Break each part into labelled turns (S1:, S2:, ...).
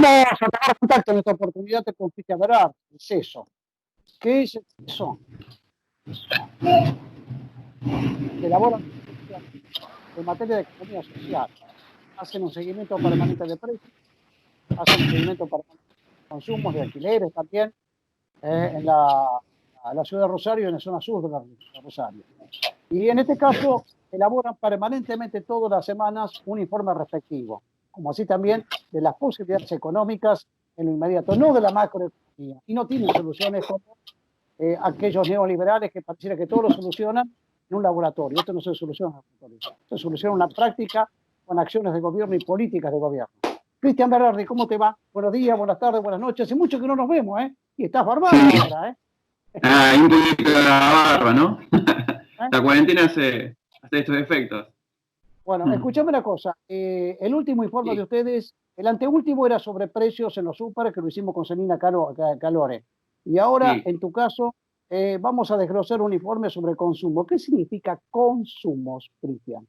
S1: vamos a tomar contacto en esta oportunidad con Cristian Berard, el CESO. ¿Qué es el CESO? Que elabora en materia de economía social. Hacen un seguimiento permanente de precios, hacen un seguimiento permanente de consumos, de alquileres también, en la ciudad de Rosario y en la zona sur de Rosario. Y en este caso, elaboran permanentemente todas las semanas un informe respectivo, como así también de las posibilidades económicas en lo inmediato, no de la macroeconomía. Y no tienen soluciones como aquellos neoliberales que pareciera que todo lo solucionan en un laboratorio. Esto no se soluciona en un laboratorio. Se soluciona en la práctica con acciones de gobierno y políticas de gobierno. Cristian Berardi, ¿cómo te va? Buenos días, buenas tardes, buenas noches. Hace mucho que no nos vemos, ¿eh? Y estás barbado ahora, ¿eh?
S2: Hay un poquito de la barba, ¿no? La cuarentena hace estos efectos.
S1: Bueno, escúchame una cosa. El último informe de ustedes, el anteúltimo era sobre precios en los súper, que lo hicimos con Selina Calore. Y ahora, en tu caso, vamos a desglosar un informe sobre consumo. ¿Qué significa consumos, Cristian?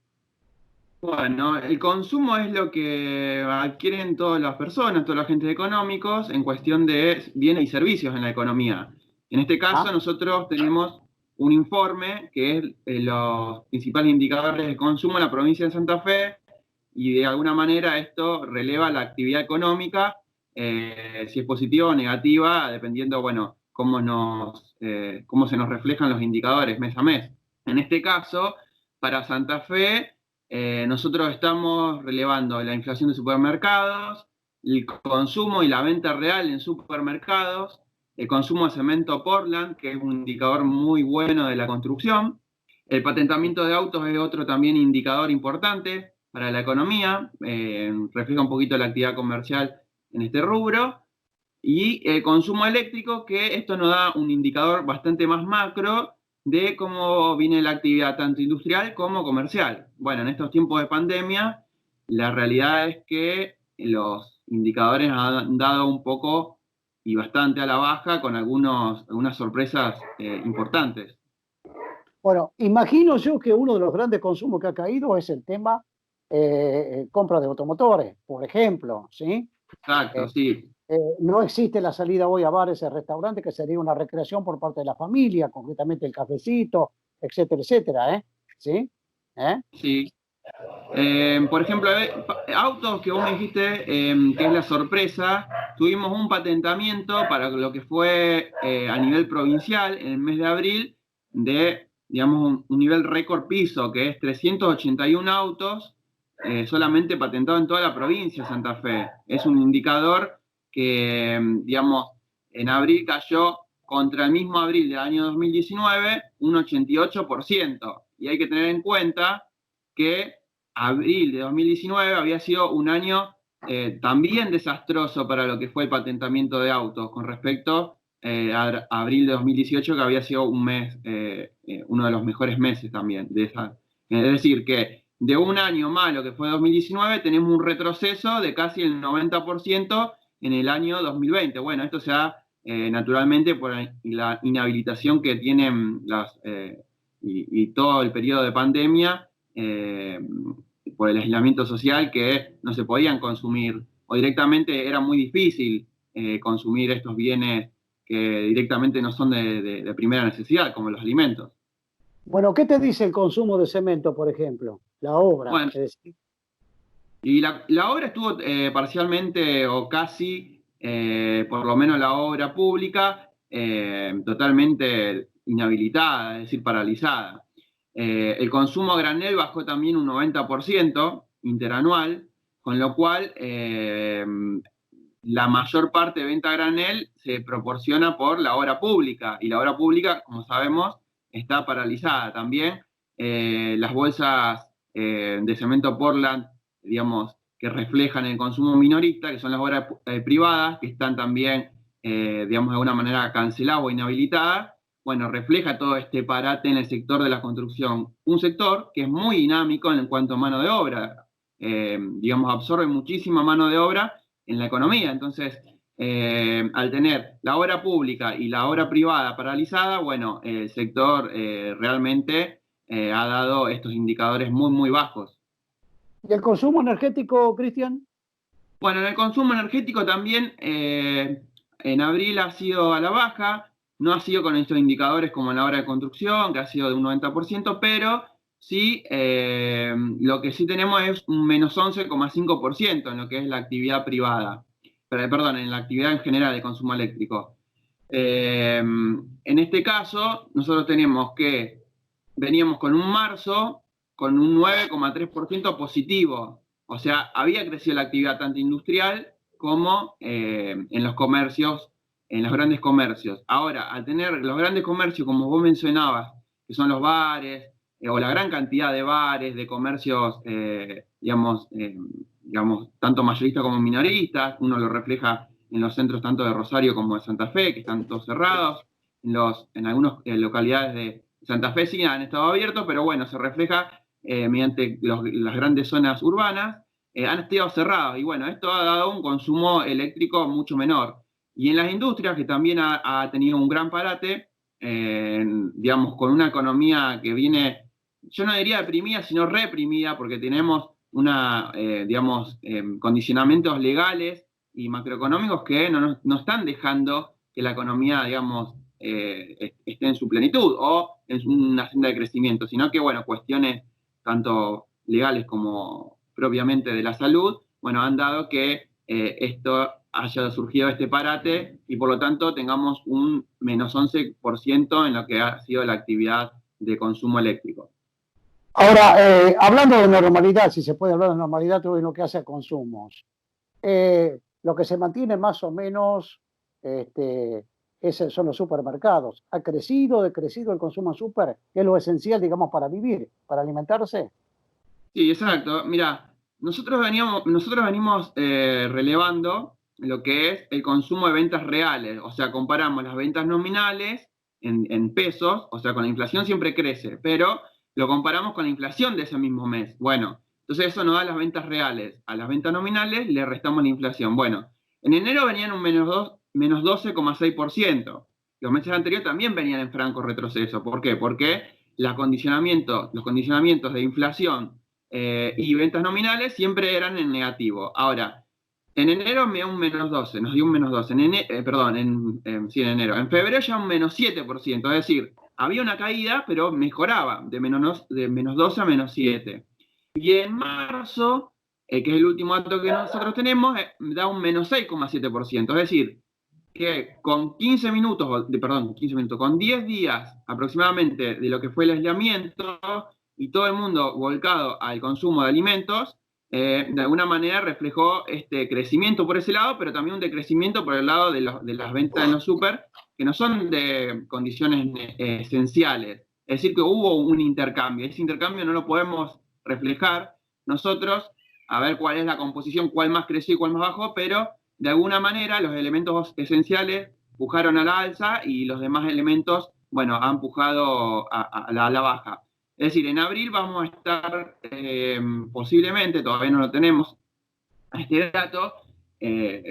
S2: Bueno, el consumo es lo que adquieren todas las personas, todos los agentes económicos en cuestión de bienes y servicios en la economía. En este caso, nosotros tenemos un informe que es los principales indicadores de consumo en la provincia de Santa Fe, y de alguna manera esto releva la actividad económica, si es positiva o negativa, dependiendo, bueno, cómo se nos reflejan los indicadores mes a mes. En este caso, para Santa Fe, nosotros estamos relevando la inflación de supermercados, el consumo y la venta real en supermercados, el consumo de cemento Portland, que es un indicador muy bueno de la construcción. El patentamiento de autos es otro también indicador importante para la economía, refleja un poquito la actividad comercial en este rubro. Y el consumo eléctrico, que esto nos da un indicador bastante más macro de cómo viene la actividad tanto industrial como comercial. Bueno, en estos tiempos de pandemia, la realidad es que los indicadores han dado un poco y bastante a la baja con algunas sorpresas importantes.
S1: Bueno, imagino yo que uno de los grandes consumos que ha caído es el tema compra de automotores, por ejemplo, ¿sí?
S2: Exacto, sí.
S1: No existe la salida hoy a bares y restaurantes, que sería una recreación por parte de la familia, concretamente el cafecito, etcétera, etcétera, ¿sí?
S2: Sí. Por ejemplo, autos que vos me dijiste, que es la sorpresa, tuvimos un patentamiento para lo que fue a nivel provincial en el mes de abril de, digamos, un nivel récord piso, que es 381 autos solamente patentado en toda la provincia de Santa Fe. Es un indicador que, digamos, en abril cayó contra el mismo abril del año 2019 un 88%. Y hay que tener en cuenta que abril de 2019 había sido un año también desastroso para lo que fue el patentamiento de autos con respecto a abril de 2018, que había sido un mes, uno de los mejores meses también. Es decir, que de un año malo que fue 2019, tenemos un retroceso de casi el 90% en el año 2020. Bueno, esto se da naturalmente por la inhabilitación que tienen y todo el periodo de pandemia, por el aislamiento social, que no se podían consumir, o directamente era muy difícil consumir estos bienes que directamente no son de primera necesidad, como los alimentos.
S1: Bueno, ¿qué te dice el consumo de cemento, por ejemplo? La obra.
S2: Bueno, y la obra estuvo parcialmente o casi, por lo menos la obra pública, totalmente inhabilitada, es decir, paralizada. El consumo a granel bajó también un 90% interanual, con lo cual la mayor parte de venta a granel se proporciona por la obra pública, y la obra pública, como sabemos, está paralizada también. Las bolsas de cemento Portland, digamos, que reflejan el consumo minorista, que son las obras privadas, que están también, digamos, de alguna manera canceladas o inhabilitadas. Bueno, refleja todo este parate en el sector de la construcción. Un sector que es muy dinámico en cuanto a mano de obra. Digamos, absorbe muchísima mano de obra en la economía. Entonces, al tener la obra pública y la obra privada paralizada, bueno, el sector realmente ha dado estos indicadores muy, muy bajos.
S1: ¿Y el consumo energético, Cristian?
S2: Bueno, en el consumo energético también en abril ha sido a la baja, no ha sido con estos indicadores como en la obra de construcción, que ha sido de un 90%, pero sí, lo que sí tenemos es un menos 11,5% en lo que es la actividad privada, perdón, en la actividad en general de consumo eléctrico. En este caso, nosotros tenemos que veníamos con un marzo con un 9,3% positivo. O sea, había crecido la actividad tanto industrial como en los comercios, en los grandes comercios. Ahora, al tener los grandes comercios, como vos mencionabas, que son los bares, o la gran cantidad de bares, de comercios, digamos, tanto mayoristas como minoristas, uno lo refleja en los centros tanto de Rosario como de Santa Fe, que están todos cerrados, en algunas localidades de Santa Fe sí han estado abiertos, pero bueno, se refleja mediante las grandes zonas urbanas, han estado cerrados. Y bueno, esto ha dado un consumo eléctrico mucho menor. Y en las industrias, que también ha tenido un gran parate, digamos, con una economía que viene, yo no diría deprimida, sino reprimida, porque tenemos digamos, condicionamientos legales y macroeconómicos que no están dejando que la economía, digamos, esté en su plenitud o en una senda de crecimiento, sino que, bueno, cuestiones tanto legales como propiamente de la salud, bueno, han dado que esto haya surgido este parate y por lo tanto tengamos un menos 11% en lo que ha sido la actividad de consumo eléctrico.
S1: Ahora, hablando de normalidad, si se puede hablar de normalidad, todo lo que hace a consumos, lo que se mantiene más o menos son los supermercados. ¿Ha crecido, decrecido el consumo en super? Que es lo esencial, digamos, para vivir, para alimentarse.
S2: Sí, exacto. Mira, nosotros venimos relevando lo que es el consumo de ventas reales. O sea, comparamos las ventas nominales en pesos, o sea, con la inflación siempre crece, pero lo comparamos con la inflación de ese mismo mes. Bueno, entonces eso nos da las ventas reales. A las ventas nominales le restamos la inflación. Bueno, en enero venían un menos 12,6%. Los meses anteriores también venían en franco retroceso. ¿Por qué? Porque los condicionamientos de inflación y ventas nominales siempre eran en negativo. Ahora, en enero me dio un menos 12, nos dio un menos 12. Sí, en enero. En febrero ya un menos 7%, es decir, había una caída, pero mejoraba de menos 12 a menos 7. Y en marzo, que es el último dato que nosotros tenemos, da un menos 6,7%. Es decir, que con 15 minutos, con 10 días aproximadamente de lo que fue el aislamiento y todo el mundo volcado al consumo de alimentos, de alguna manera reflejó este crecimiento por ese lado, pero también un decrecimiento por el lado de las ventas en los súper, que no son de condiciones esenciales. Es decir, que hubo un intercambio. Ese intercambio no lo podemos reflejar nosotros, a ver cuál es la composición, cuál más creció y cuál más bajó, pero de alguna manera los elementos esenciales pujaron a la alza y los demás elementos, bueno, han pujado a la baja. Es decir, en abril vamos a estar posiblemente, todavía no lo tenemos, este dato,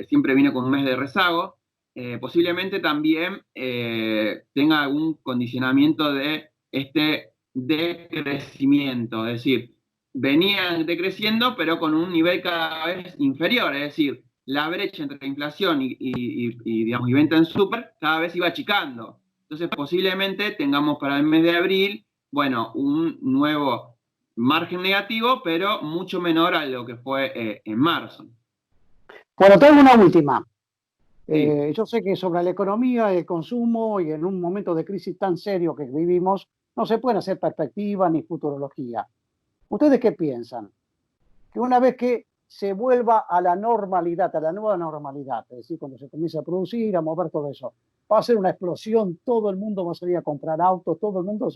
S2: siempre viene con un mes de rezago, posiblemente también tenga algún condicionamiento de este decrecimiento, es decir, venían decreciendo pero con un nivel cada vez inferior, es decir, la brecha entre inflación digamos, y venta en súper cada vez iba achicando. Entonces posiblemente tengamos para el mes de abril, bueno, un nuevo margen negativo, pero mucho menor a lo que fue en marzo.
S1: Bueno, tengo una última.
S2: Sí.
S1: Yo sé que sobre la economía, el consumo y en un momento de crisis tan serio que vivimos, no se pueden hacer perspectiva ni futurología. ¿Ustedes qué piensan? Que una vez que se vuelva a la normalidad, a la nueva normalidad, es decir, cuando se comience a producir, a mover todo eso, va a ser una explosión, todo el mundo va a salir a comprar autos, todo el mundo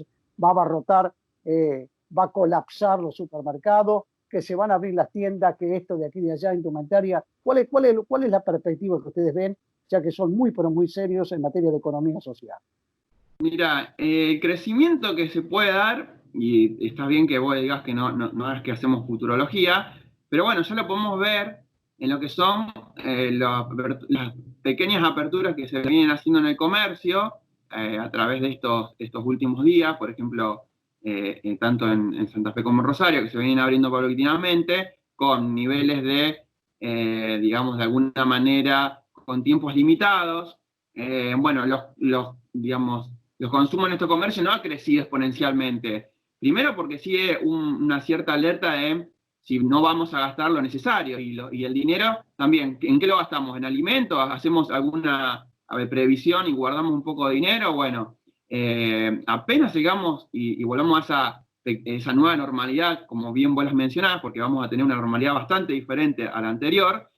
S1: va a abarrotar, va a colapsar los supermercados, que se van a abrir las tiendas, que esto de aquí y de allá, indumentaria. ¿Cuál es la perspectiva que ustedes ven, ya que son muy, pero muy serios en materia de economía social?
S2: Mira, el crecimiento que se puede dar, y está bien que vos digas que no es que hacemos futurología, pero bueno, ya lo podemos ver en lo que son las pequeñas aperturas que se vienen haciendo en el comercio a través de estos últimos días, por ejemplo, tanto en Santa Fe como en Rosario, que se vienen abriendo paulatinamente, con niveles de digamos, de alguna manera con tiempos limitados. Bueno, digamos, los consumos en estos comercios no ha crecido exponencialmente. Primero porque sigue una cierta alerta de si no vamos a gastar lo necesario y el dinero también. ¿En qué lo gastamos? ¿En alimentos? ¿Hacemos alguna previsión y guardamos un poco de dinero? Bueno, apenas llegamos y volvamos a esa nueva normalidad, como bien vos las mencionás, porque vamos a tener una normalidad bastante diferente a la anterior,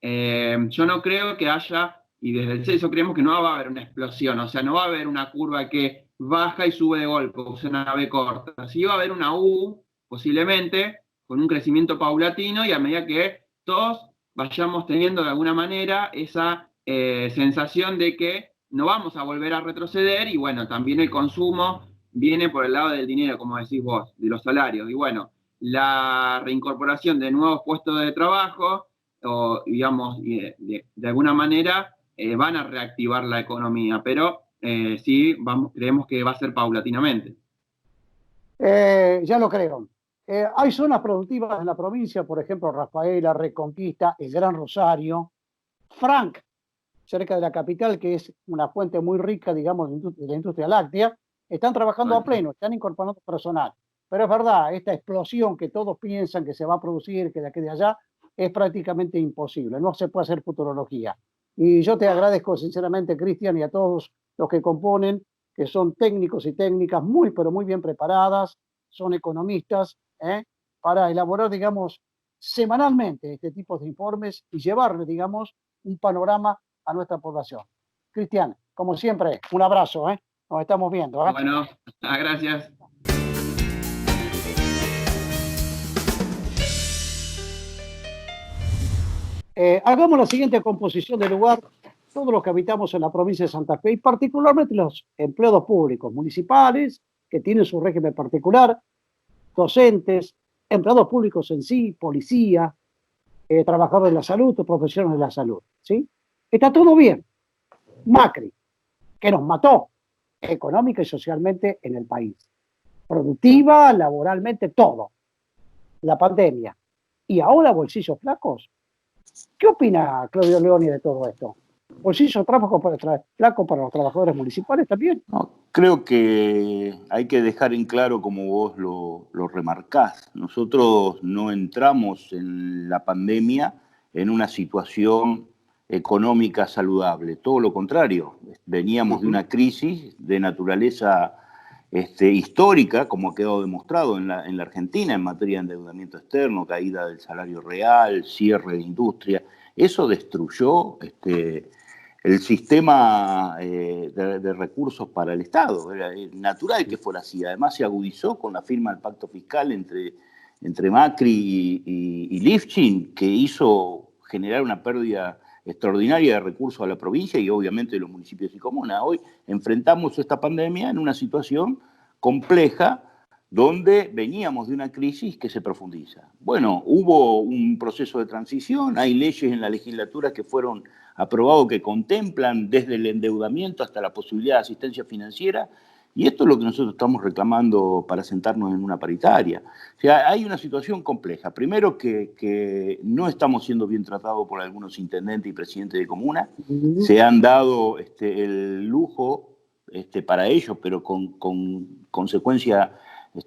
S2: yo no creo que haya, y desde el CESO creemos que no va a haber una explosión, o sea, no va a haber una curva que baja y sube de golpe, o sea, una V corta. Sí va a haber una U, posiblemente, con un crecimiento paulatino, y a medida que todos vayamos teniendo de alguna manera esa sensación de que no vamos a volver a retroceder, y bueno, también el consumo viene por el lado del dinero, como decís vos, de los salarios, y bueno, la reincorporación de nuevos puestos de trabajo, o digamos, de alguna manera van a reactivar la economía, pero sí creemos que va a ser paulatinamente.
S1: Ya lo creo. Hay zonas productivas en la provincia, por ejemplo, Rafaela, Reconquista, el Gran Rosario, Frank, cerca de la capital, que es una fuente muy rica, digamos, de la industria láctea, están trabajando a pleno, están incorporando personal. Pero es verdad, esta explosión que todos piensan que se va a producir, que de aquí y de allá, es prácticamente imposible. No se puede hacer futurología. Y yo te agradezco sinceramente, Cristian, y a todos los que componen, que son técnicos y técnicas muy, pero muy bien preparadas, son economistas, para elaborar, digamos, semanalmente este tipo de informes y llevarle, digamos, un panorama a nuestra población. Cristian, como siempre, un abrazo, nos estamos viendo.
S2: Bueno, gracias.
S1: Hagamos la siguiente composición del lugar, todos los que habitamos en la provincia de Santa Fe, y particularmente los empleados públicos municipales, que tienen su régimen particular, docentes, empleados públicos en sí, policía, trabajadores de la salud o profesionales de la salud. ¿Sí? Está todo bien. Macri, que nos mató económica y socialmente en el país. Productiva, laboralmente, todo. La pandemia. Y ahora bolsillos flacos. ¿Qué opina Claudio Leoni de todo esto? ¿Bolsillos flacos para los trabajadores municipales también?
S3: No, creo que hay que dejar en claro, como vos lo remarcás, nosotros no entramos en la pandemia en una situación económica saludable, todo lo contrario, veníamos de una crisis de naturaleza histórica, como ha quedado demostrado en la Argentina en materia de endeudamiento externo, caída del salario real, cierre de industria. Eso destruyó el sistema de recursos para el Estado. Era natural que fuera así. Además se agudizó con la firma del pacto fiscal entre Macri y Lifchin, que hizo generar una pérdida extraordinaria de recursos a la provincia y obviamente de los municipios y comunas. Hoy enfrentamos esta pandemia en una situación compleja donde veníamos de una crisis que se profundiza. Bueno, hubo un proceso de transición, hay leyes en la legislatura que fueron aprobadas que contemplan desde el endeudamiento hasta la posibilidad de asistencia financiera, y esto es lo que nosotros estamos reclamando para sentarnos en una paritaria. O sea, hay una situación compleja. Primero que no estamos siendo bien tratados por algunos intendentes y presidentes de comuna. Se han dado el lujo para ellos, pero con consecuencia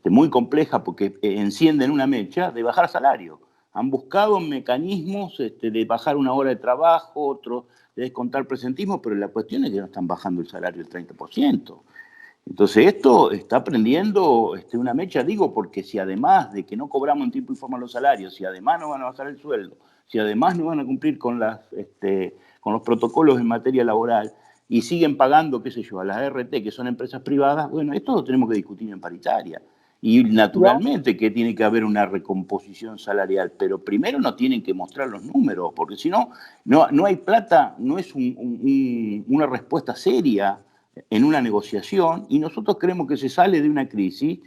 S3: muy compleja, porque encienden una mecha de bajar salario. Han buscado mecanismos de bajar una hora de trabajo, otro de descontar presentismo, pero la cuestión es que no están bajando el salario el 30%. Entonces esto está prendiendo una mecha, digo, porque si además de que no cobramos en tiempo y forma los salarios, si además no van a bajar el sueldo, si además no van a cumplir con los protocolos en materia laboral y siguen pagando, qué sé yo, a las ART, que son empresas privadas, bueno, esto lo tenemos que discutir en paritaria. Y naturalmente que tiene que haber una recomposición salarial, pero primero nos tienen que mostrar los números, porque si no, no hay plata, no es una respuesta seria en una negociación, y nosotros creemos que se sale de una crisis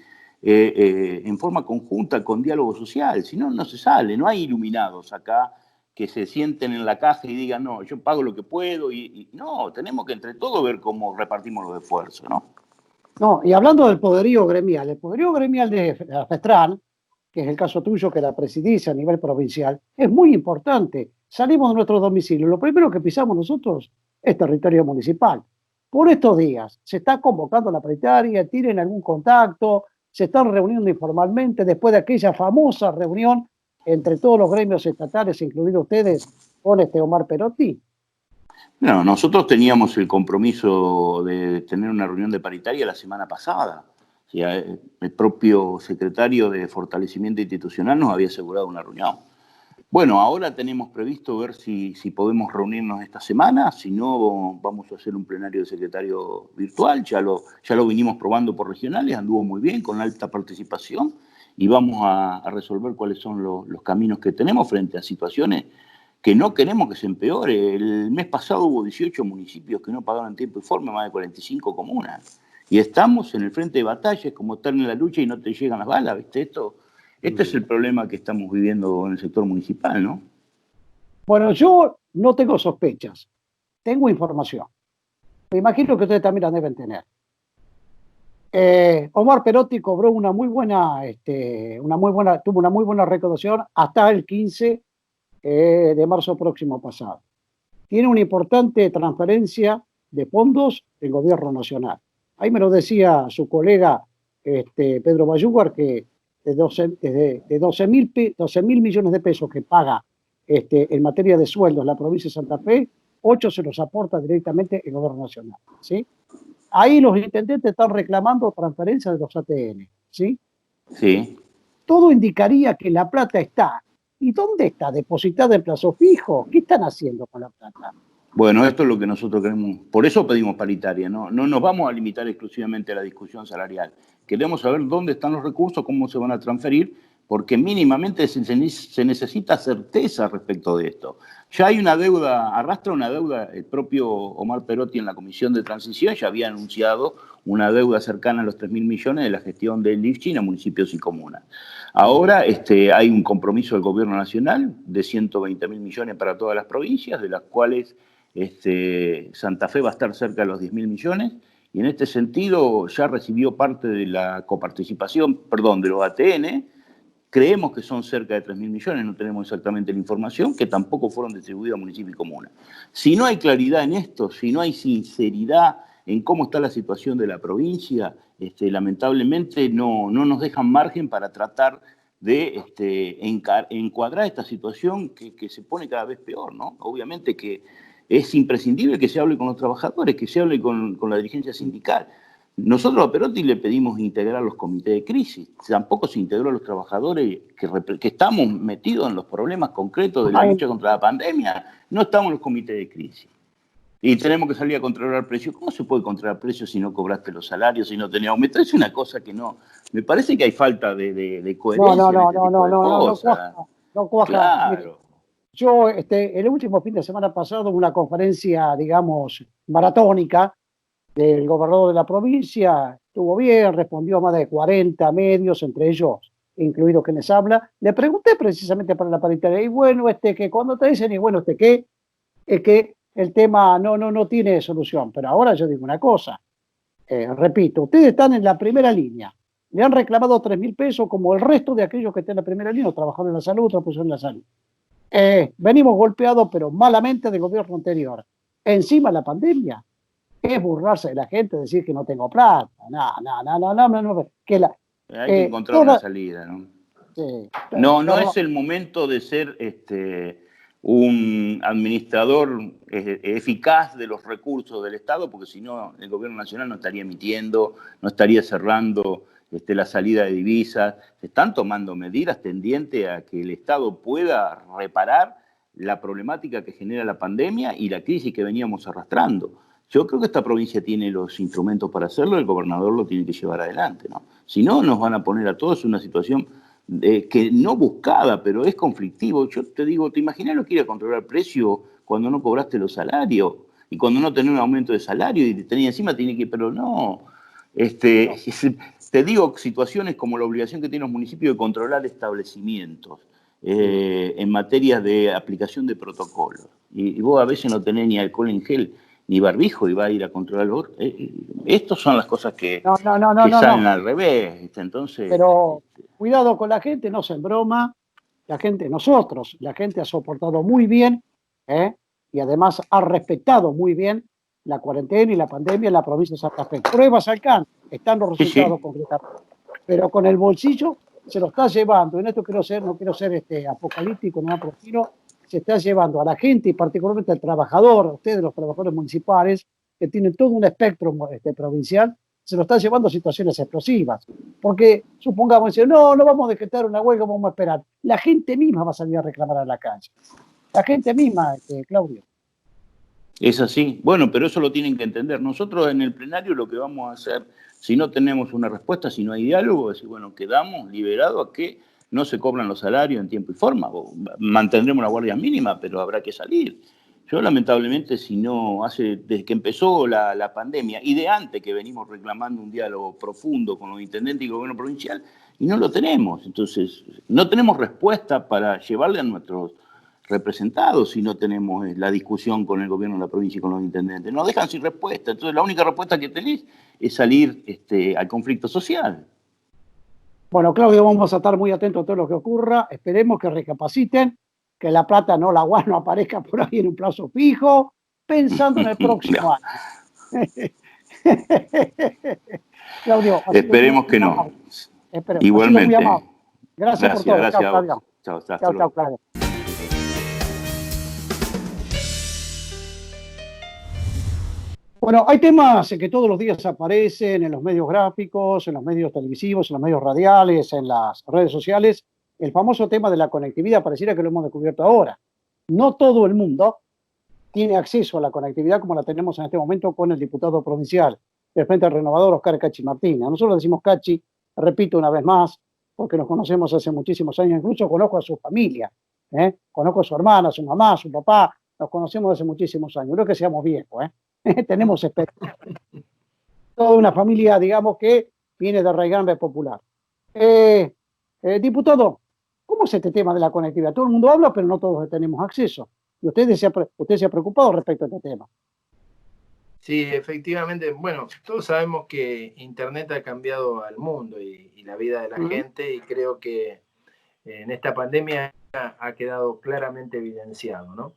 S3: en forma conjunta con diálogo social. Si no, no se sale. No hay iluminados acá que se sienten en la caja y digan, no, yo pago lo que puedo, y no, tenemos que entre todos ver cómo repartimos los esfuerzos, ¿no?
S1: No, y hablando del poderío gremial, el poderío gremial de la FETRAN que es el caso tuyo, que la presidís a nivel provincial, es muy importante. Salimos de nuestro domicilio, lo primero que pisamos nosotros es territorio municipal. Por estos días se está convocando la paritaria, tienen algún contacto, se están reuniendo informalmente después de aquella famosa reunión entre todos los gremios estatales, incluidos ustedes, con Omar Perotti.
S3: No, nosotros teníamos el compromiso de tener una reunión de paritaria la semana pasada. O sea, el propio secretario de Fortalecimiento Institucional nos había asegurado una reunión. Bueno, ahora tenemos previsto ver si podemos reunirnos esta semana, si no vamos a hacer un plenario de secretario virtual, ya lo vinimos probando por regionales, anduvo muy bien, con alta participación, y vamos a resolver cuáles son los caminos que tenemos frente a situaciones que no queremos que se empeore. El mes pasado hubo 18 municipios que no pagaron en tiempo y forma, más de 45 comunas, y estamos en el frente de batalla, es como estar en la lucha y no te llegan las balas, ¿viste? Este es el problema que estamos viviendo en el sector municipal, ¿no?
S1: Bueno, yo no tengo sospechas, tengo información. Me imagino que ustedes también la deben tener. Omar Perotti cobró tuvo una muy buena recaudación hasta el 15 de marzo próximo pasado. Tiene una importante transferencia de fondos del gobierno nacional. Ahí me lo decía su colega Pedro Bayúgar, que de 12 mil millones de pesos que paga en materia de sueldos la provincia de Santa Fe, 8 se los aporta directamente el gobierno nacional, ¿sí? Ahí los intendentes están reclamando transferencias de los ATN, ¿sí?
S3: Sí.
S1: Todo indicaría que la plata está. ¿Y dónde está? ¿Depositada en plazo fijo? ¿Qué están haciendo con la plata?
S3: Bueno, esto es lo que nosotros queremos, por eso pedimos paritaria, ¿no? No nos vamos a limitar exclusivamente a la discusión salarial. Queremos saber dónde están los recursos, cómo se van a transferir, porque mínimamente se necesita certeza respecto de esto. Ya hay una deuda, arrastra una deuda, el propio Omar Perotti en la Comisión de Transición ya había anunciado una deuda cercana a los 3.000 millones de la gestión del IFCHI a municipios y comunas. Ahora hay un compromiso del Gobierno Nacional de 120.000 millones para todas las provincias, de las cuales Santa Fe va a estar cerca de los 10.000 millones, y en este sentido ya recibió parte de la coparticipación, de los ATN. Creemos que son cerca de 3.000 millones, no tenemos exactamente la información, que tampoco fueron distribuidos a municipios y comunas. Si no hay claridad en esto, si no hay sinceridad en cómo está la situación de la provincia, lamentablemente no nos dejan margen para tratar de encuadrar esta situación que se pone cada vez peor, ¿no? Obviamente que es imprescindible que se hable con los trabajadores, que se hable con la dirigencia sindical. Nosotros a Perotti le pedimos integrar los comités de crisis. Tampoco se integró a los trabajadores que estamos metidos en los problemas concretos de la lucha contra la pandemia. No estamos en los comités de crisis. Y tenemos que salir a controlar precios. ¿Cómo se puede controlar precios si no cobraste los salarios, si no tenés aumento? Es una cosa que no... Me parece que hay falta de coherencia.
S1: No cuaja.
S3: Claro.
S1: Mire, yo, el último fin de semana pasado, una conferencia, digamos, maratónica del gobernador de la provincia, estuvo bien, respondió a más de 40 medios, entre ellos, incluido quienes habla. Le pregunté precisamente para la paritaria, y bueno, que cuando te dicen, y bueno, qué, es que el tema no tiene solución. Pero ahora yo digo una cosa, repito, ustedes están en la primera línea, le han reclamado 3.000 pesos como el resto de aquellos que están en la primera línea, trabajaron en la salud, otros pusieron en la salud. Venimos golpeados, pero malamente, del gobierno anterior. Encima la pandemia. Es burlarse de la gente, decir que no tengo plata. No.
S3: Hay que encontrar una salida, ¿no?
S1: Sí,
S3: no es el momento de ser un administrador eficaz de los recursos del Estado, porque si no, el gobierno nacional no estaría emitiendo, no estaría cerrando la salida de divisas. Se están tomando medidas tendientes a que el Estado pueda reparar la problemática que genera la pandemia y la crisis que veníamos arrastrando. Yo creo que esta provincia tiene los instrumentos para hacerlo, el gobernador lo tiene que llevar adelante, ¿no? Si no, nos van a poner a todos en una situación que no buscada, pero es conflictivo. Yo te digo, ¿te imaginas lo que ir a controlar precio cuando no cobraste los salarios? Y cuando no tenés un aumento de salario y te tenés encima, tiene que... Pero no. Te digo, situaciones como la obligación que tienen los municipios de controlar establecimientos en materia de aplicación de protocolos. Y vos a veces no tenés ni alcohol en gel ni barbijo y va a ir a controlarlo. Estas son las cosas que salen al revés. Entonces,
S1: pero cuidado con la gente, no se en broma, la gente, nosotros, la gente ha soportado muy bien, y además ha respetado muy bien la cuarentena y la pandemia en la provincia de Santa Fe. Pruebas al can, están los
S3: Sí,
S1: resultados
S3: sí.
S1: concretos, pero con el bolsillo se lo está llevando, en esto no quiero ser apocalíptico, no por el estilo, se está llevando a la gente y particularmente al trabajador, a ustedes los trabajadores municipales, que tienen todo un espectro provincial, se lo está llevando a situaciones explosivas. Porque supongamos, no vamos a decretar una huelga, vamos a esperar. La gente misma va a salir a reclamar a la calle. La gente misma, Claudio.
S3: Es así. Bueno, pero eso lo tienen que entender. Nosotros en el plenario lo que vamos a hacer, si no tenemos una respuesta, si no hay diálogo, es decir, bueno, quedamos liberados a que no se cobran los salarios en tiempo y forma. Mantendremos una guardia mínima, pero habrá que salir. Yo lamentablemente, si no desde que empezó la pandemia y de antes que venimos reclamando un diálogo profundo con los intendentes y gobierno provincial, y no lo tenemos. Entonces, no tenemos respuesta para llevarle a nuestros representados si no tenemos la discusión con el gobierno de la provincia y con los intendentes. Nos dejan sin respuesta. Entonces, la única respuesta que tenés es salir al conflicto social.
S1: Bueno, Claudio, vamos a estar muy atentos a todo lo que ocurra. Esperemos que recapaciten, que la plata no aparezca por ahí en un plazo fijo, pensando en el próximo año. Claudio,
S3: esperemos que no.
S1: Esperemos.
S3: Igualmente.
S1: Gracias por todo.
S3: Gracias
S1: Chao, Claudio.
S3: Chao,
S1: Chao, Claudio. Bueno, hay temas que todos los días aparecen en los medios gráficos, en los medios televisivos, en los medios radiales, en las redes sociales. El famoso tema de la conectividad, pareciera que lo hemos descubierto ahora. No todo el mundo tiene acceso a la conectividad como la tenemos en este momento con el diputado provincial del Frente Renovador, Oscar Cachi Martínez. Nosotros decimos Cachi, repito una vez más, porque nos conocemos hace muchísimos años, incluso conozco a su familia, conozco a su hermana, a su mamá, a su papá, nos conocemos hace muchísimos años. No es que seamos viejos, tenemos experiencia. Toda una familia, digamos, que viene de raigambre popular. Diputado, ¿cómo es este tema de la conectividad? Todo el mundo habla, pero no todos tenemos acceso. Y usted se ha preocupado respecto a este tema.
S4: Sí, efectivamente. Bueno, todos sabemos que Internet ha cambiado al mundo y la vida de la gente, y creo que en esta pandemia ha quedado claramente evidenciado, ¿no?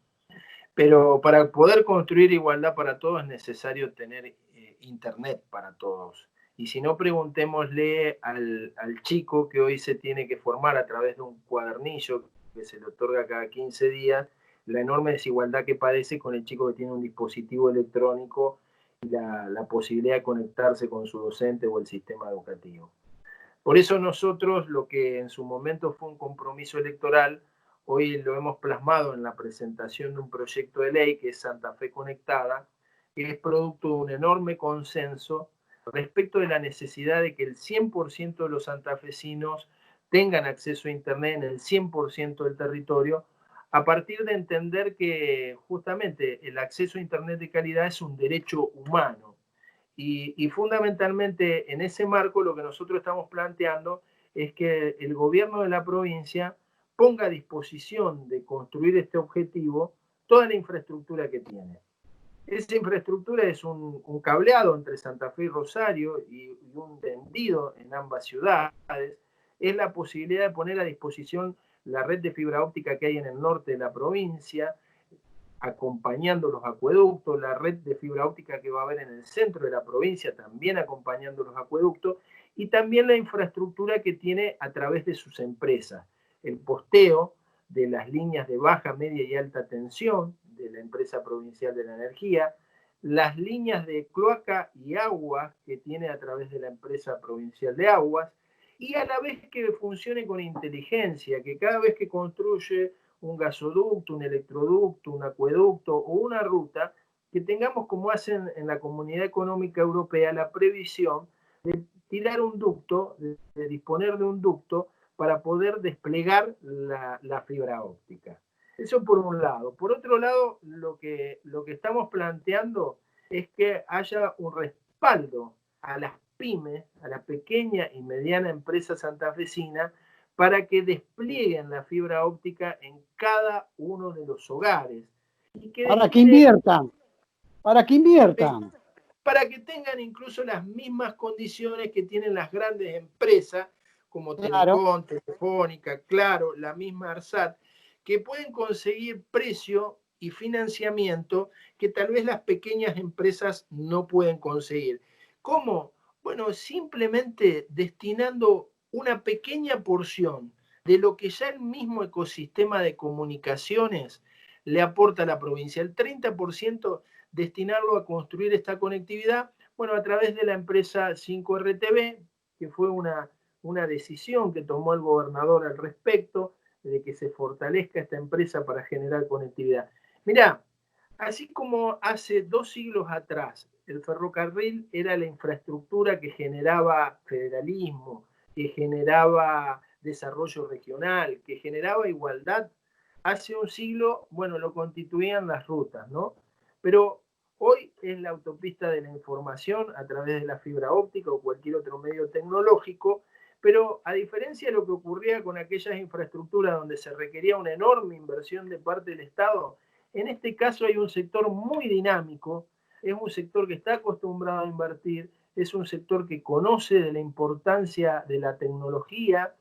S4: Pero para poder construir igualdad para todos es necesario tener Internet para todos. Y si no, preguntémosle al chico que hoy se tiene que formar a través de un cuadernillo que se le otorga cada 15 días, la enorme desigualdad que padece con el chico que tiene un dispositivo electrónico y la posibilidad de conectarse con su docente o el sistema educativo. Por eso nosotros, lo que en su momento fue un compromiso electoral, hoy lo hemos plasmado en la presentación de un proyecto de ley que es Santa Fe Conectada, que es producto de un enorme consenso respecto de la necesidad de que el 100% de los santafesinos tengan acceso a Internet en el 100% del territorio, a partir de entender que justamente el acceso a Internet de calidad es un derecho humano. Y fundamentalmente en ese marco lo que nosotros estamos planteando es que el gobierno de la provincia ponga a disposición de construir este objetivo toda la infraestructura que tiene. Esa infraestructura es un cableado entre Santa Fe y Rosario y un tendido en ambas ciudades. Es la posibilidad de poner a disposición la red de fibra óptica que hay en el norte de la provincia, acompañando los acueductos, la red de fibra óptica que va a haber en el centro de la provincia, también acompañando los acueductos, y también la infraestructura que tiene a través de sus empresas. El posteo de las líneas de baja, media y alta tensión de la empresa provincial de la energía, las líneas de cloaca y agua que tiene a través de la empresa provincial de aguas, y a la vez que funcione con inteligencia, que cada vez que construye un gasoducto, un electroducto, un acueducto o una ruta, que tengamos, como hacen en la Comunidad Económica Europea, la previsión de tirar un ducto, de disponer de un ducto para poder desplegar la fibra óptica. Eso por un lado. Por otro lado, lo que estamos planteando es que haya un respaldo a las pymes, a la pequeña y mediana empresa santafesina, para que desplieguen la fibra óptica en cada uno de los hogares. Y que
S1: para que inviertan. Para que
S4: tengan incluso las mismas condiciones que tienen las grandes empresas como
S1: Claro.
S4: Telecom, Telefónica, Claro, la misma ARSAT, que pueden conseguir precio y financiamiento que tal vez las pequeñas empresas no pueden conseguir. ¿Cómo? Bueno, simplemente destinando una pequeña porción de lo que ya el mismo ecosistema de comunicaciones le aporta a la provincia. El 30% destinarlo a construir esta conectividad, bueno, a través de la empresa 5RTV, que fue una decisión que tomó el gobernador al respecto, de que se fortalezca esta empresa para generar conectividad. Mirá, así como hace 2 siglos atrás el ferrocarril era la infraestructura que generaba federalismo, que generaba desarrollo regional, que generaba igualdad, hace un siglo, bueno, lo constituían las rutas, ¿no? Pero hoy es la autopista de la información a través de la fibra óptica o cualquier otro medio tecnológico, pero a diferencia de lo que ocurría con aquellas infraestructuras donde se requería una enorme inversión de parte del Estado, en este caso hay un sector muy dinámico, es un sector que está acostumbrado a invertir, es un sector que conoce de la importancia de la tecnología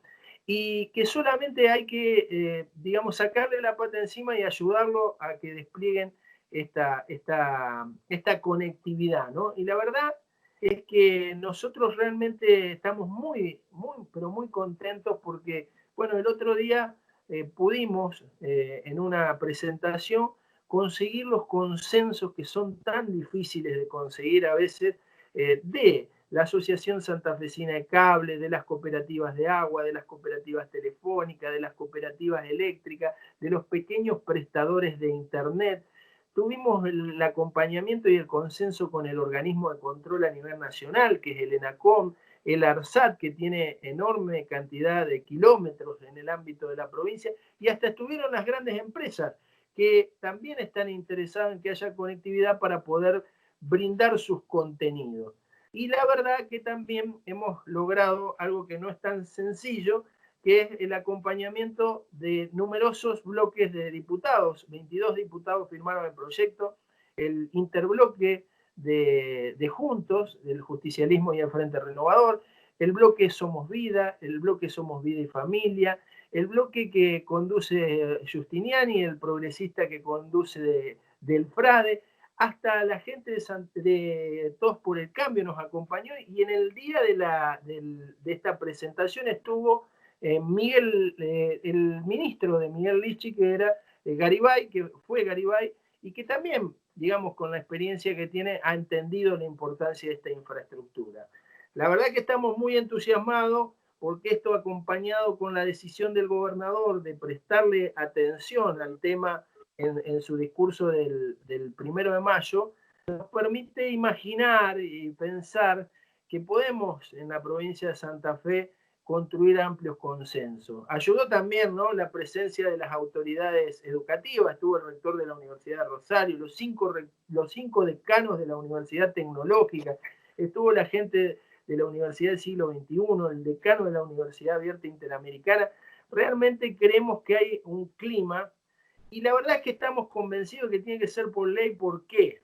S4: y que solamente hay que, digamos, sacarle la pata encima y ayudarlo a que desplieguen esta conectividad, ¿no? Y la verdad es que nosotros realmente estamos pero muy contentos porque, bueno, el otro día pudimos en una presentación conseguir los consensos que son tan difíciles de conseguir a veces de la Asociación Santafesina de Cable, de las cooperativas de agua, de las cooperativas telefónicas, de las cooperativas eléctricas, de los pequeños prestadores de Internet. Tuvimos el acompañamiento y el consenso con el organismo de control a nivel nacional, que es el ENACOM, el ARSAT, que tiene enorme cantidad de kilómetros en el ámbito de la provincia, y hasta estuvieron las grandes empresas, que también están interesadas en que haya conectividad para poder brindar sus contenidos. Y la verdad que también hemos logrado algo que no es tan sencillo, que es el acompañamiento de numerosos bloques de diputados. 22 diputados firmaron el proyecto, el interbloque de Juntos, del Justicialismo y el Frente Renovador, el bloque Somos Vida, el bloque Somos Vida y Familia, el bloque que conduce Giustiniani, el progresista que conduce del Frade, hasta la gente de Todos por el Cambio nos acompañó, y en el día de esta presentación estuvo Miguel, el ministro de Miguel Lichi, que era Garibay, que fue Garibay, y que también, digamos, con la experiencia que tiene, ha entendido la importancia de esta infraestructura. La verdad que estamos muy entusiasmados porque esto, acompañado con la decisión del gobernador de prestarle atención al tema en su discurso del 1 de mayo, nos permite imaginar y pensar que podemos en la provincia de Santa Fe construir amplios consensos. Ayudó también, ¿no?, la presencia de las autoridades educativas, estuvo el rector de la Universidad de Rosario, los cinco decanos de la Universidad Tecnológica, estuvo la gente de la Universidad del Siglo XXI, el decano de la Universidad Abierta Interamericana. Realmente creemos que hay un clima, y la verdad es que estamos convencidos que tiene que ser por ley. ¿Por qué?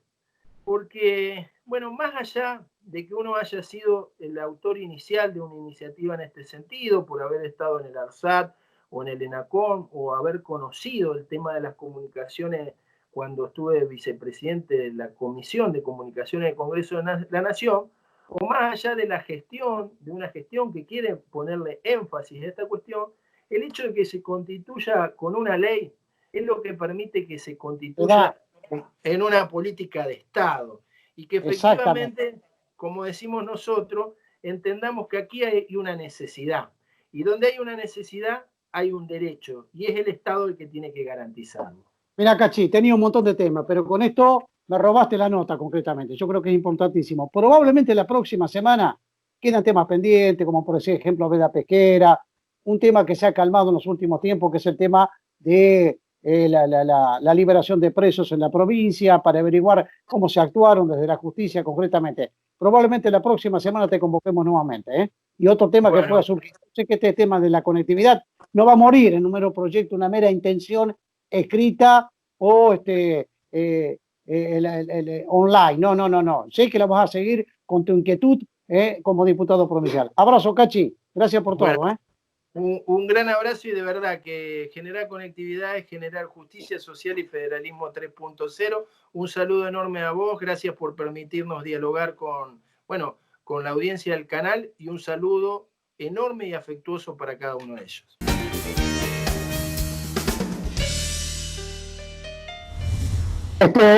S4: Porque, bueno, más allá de que uno haya sido el autor inicial de una iniciativa en este sentido, por haber estado en el ARSAT o en el ENACOM, o haber conocido el tema de las comunicaciones cuando estuve vicepresidente de la Comisión de Comunicaciones del Congreso de la Nación, o más allá de la gestión, de una gestión que quiere ponerle énfasis a esta cuestión, el hecho de que se constituya con una ley es lo que permite que se constituya en una política de Estado, y que efectivamente, como decimos nosotros, entendamos que aquí hay una necesidad, y donde hay una necesidad hay un derecho, y es el Estado el que tiene que garantizarlo.
S1: Mira, Cachi, tenía un montón de temas, pero con esto me robaste la nota concretamente. Yo creo que es importantísimo. Probablemente la próxima semana quedan temas pendientes, como por ejemplo veda pesquera, un tema que se ha calmado en los últimos tiempos, que es el tema de la liberación de presos en la provincia, para averiguar cómo se actuaron desde la justicia concretamente. Probablemente la próxima semana te convoquemos nuevamente, ¿eh? Y otro tema que pueda surgir. Sé que este tema de la conectividad no va a morir en un mero proyecto, una mera intención escrita o online. No. Sé que la vas a seguir con tu inquietud como diputado provincial. Abrazo, Cachi. Gracias por todo.
S4: Bueno, un gran abrazo y de verdad que generar conectividad es generar justicia social y federalismo 3.0. Un saludo enorme a vos, gracias por permitirnos dialogar con la audiencia del canal y un saludo enorme y afectuoso para cada uno de ellos.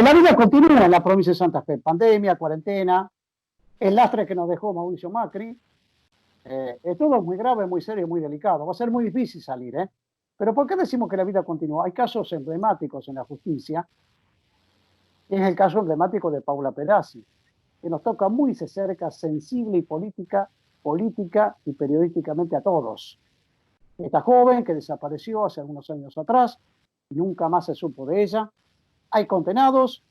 S1: La vida continúa en la provincia de Santa Fe. Pandemia, cuarentena, el lastre que nos dejó Mauricio Macri. Es todo muy grave, muy serio, muy delicado. Va a ser muy difícil salir, ¿eh? Pero ¿por qué decimos que la vida continúa? Hay casos emblemáticos en la justicia. Es el caso emblemático de Paula Perazzi, que nos toca muy de cerca, sensible y política y periodísticamente a todos. Esta joven que desapareció hace algunos años atrás, y nunca más se supo de ella. Hay condenados,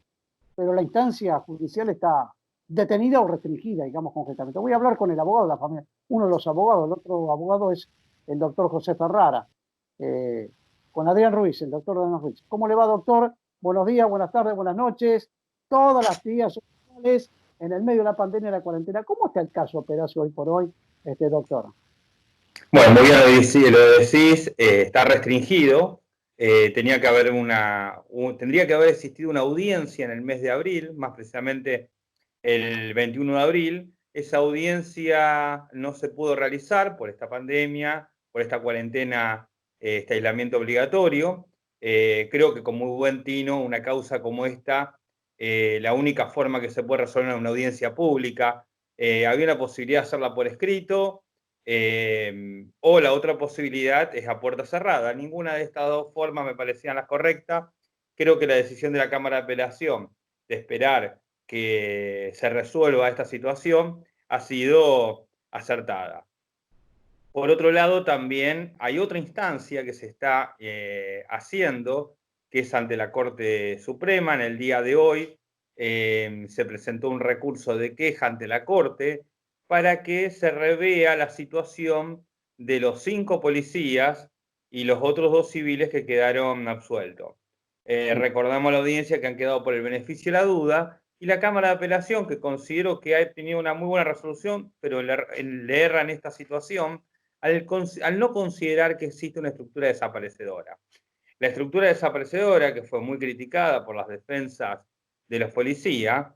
S1: pero la instancia judicial está detenida o restringida, digamos concretamente. Voy a hablar con el abogado de la familia, uno de los abogados, el otro abogado es el doctor José Ferrara, con Adrián Ruiz, el doctor Adrián Ruiz. ¿Cómo le va, doctor? Buenos días, buenas tardes, buenas noches. Todas las días sociales en el medio de la pandemia y la cuarentena. ¿Cómo está el caso Perazzi hoy por hoy, doctor?
S5: Bueno, muy bien lo decís, está restringido. Tendría que haber existido una audiencia en el mes de abril, más precisamente el 21 de abril. Esa audiencia no se pudo realizar por esta pandemia, por esta cuarentena, este aislamiento obligatorio. Creo que con muy buen tino, una causa como esta, la única forma que se puede resolver en una audiencia pública, había una posibilidad de hacerla por escrito, o la otra posibilidad es a puerta cerrada. Ninguna de estas dos formas me parecían las correctas. Creo que la decisión de la Cámara de Apelación de esperar que se resuelva esta situación ha sido acertada. Por otro lado, también hay otra instancia que se está haciendo, que es ante la Corte Suprema. En el día de hoy se presentó un recurso de queja ante la Corte para que se revea la situación de los 5 policías y los otros 2 civiles que quedaron absueltos. Recordamos a la audiencia que han quedado por el beneficio de la duda, y la Cámara de Apelación, que considero que ha tenido una muy buena resolución, pero le erra en esta situación, al no considerar que existe una estructura desaparecedora. La estructura desaparecedora, que fue muy criticada por las defensas de los policías,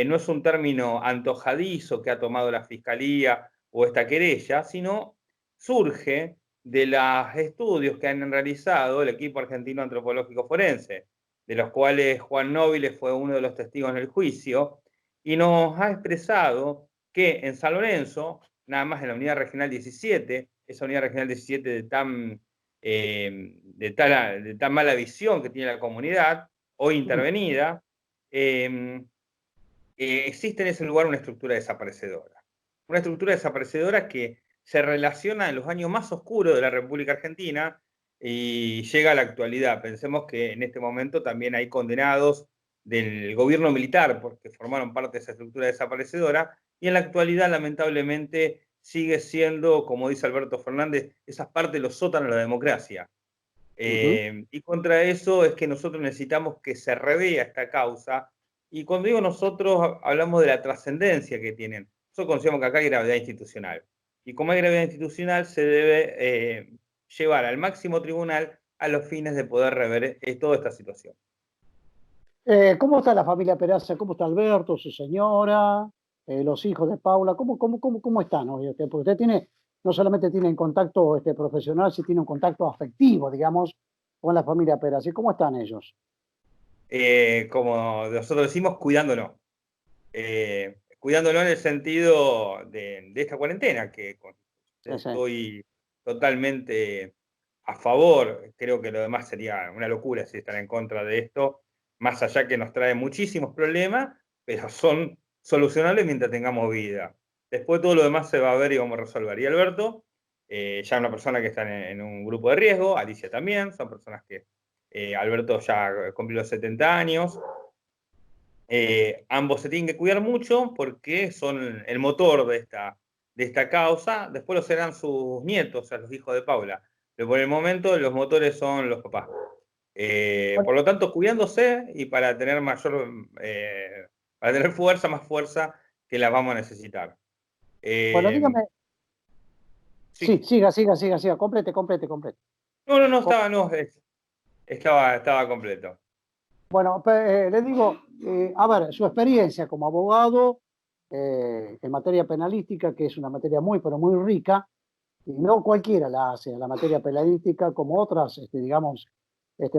S5: no es un término antojadizo que ha tomado la Fiscalía o esta querella, sino surge de los estudios que han realizado el equipo argentino antropológico forense, de los cuales Juan Nóbiles fue uno de los testigos en el juicio, y nos ha expresado que en San Lorenzo, nada más en la unidad regional 17, esa unidad regional 17 de tan mala visión que tiene la comunidad, hoy intervenida, existe en ese lugar una estructura desaparecedora. Una estructura desaparecedora que se relaciona en los años más oscuros de la República Argentina y llega a la actualidad. Pensemos que en este momento también hay condenados del gobierno militar porque formaron parte de esa estructura desaparecedora, y en la actualidad lamentablemente sigue siendo, como dice Alberto Fernández, esa parte de los sótanos de la democracia. Y contra eso es que nosotros necesitamos que se revea esta causa, y cuando digo nosotros hablamos de la trascendencia que tienen. Nosotros consideramos que acá hay gravedad institucional, y como hay gravedad institucional se debe llevar al máximo tribunal a los fines de poder rever toda esta situación.
S1: ¿Cómo está la familia Perazzi? ¿Cómo está Alberto, su señora, los hijos de Paula? ¿Cómo están hoy? Porque usted no solamente tiene un contacto profesional, sino tiene un contacto afectivo, digamos, con la familia Perazzi. ¿Cómo están ellos?
S5: Como nosotros decimos, cuidándonos. Cuidándonos en el sentido de esta cuarentena, que estoy totalmente a favor. Creo que lo demás sería una locura si estar en contra de esto, más allá que nos trae muchísimos problemas, pero son solucionables mientras tengamos vida. Después todo lo demás se va a ver y vamos a resolver. Y Alberto, ya una persona que está en un grupo de riesgo, Alicia también, son personas que Alberto ya cumplió los 70 años. Ambos se tienen que cuidar mucho porque son el motor de esta causa. Después lo serán sus nietos, o sea, los hijos de Paula. Pero por el momento los motores son los papás. Por lo tanto, cuidándose y para tener más fuerza que las vamos a necesitar.
S1: Bueno, dígame, Sí, siga, complete.
S5: No, estaba completo.
S1: Bueno, le digo, a ver, su experiencia como abogado en materia penalística, que es una materia muy, pero muy rica, y no cualquiera la hace, la materia penalística, como otras, digamos,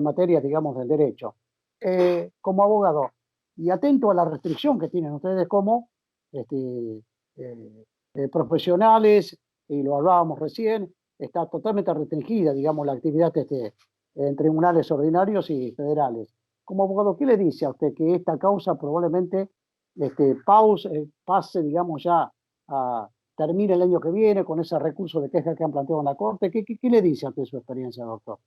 S1: materias, digamos, del derecho. Como abogado, y atento a la restricción que tienen ustedes como profesionales, y lo hablábamos recién, está totalmente restringida, digamos, la actividad en tribunales ordinarios y federales. Como abogado, ¿qué le dice a usted que esta causa probablemente pase, digamos, ya termine el año que viene con ese recurso de queja que han planteado en la Corte? ¿Qué le dice a usted su experiencia, doctor?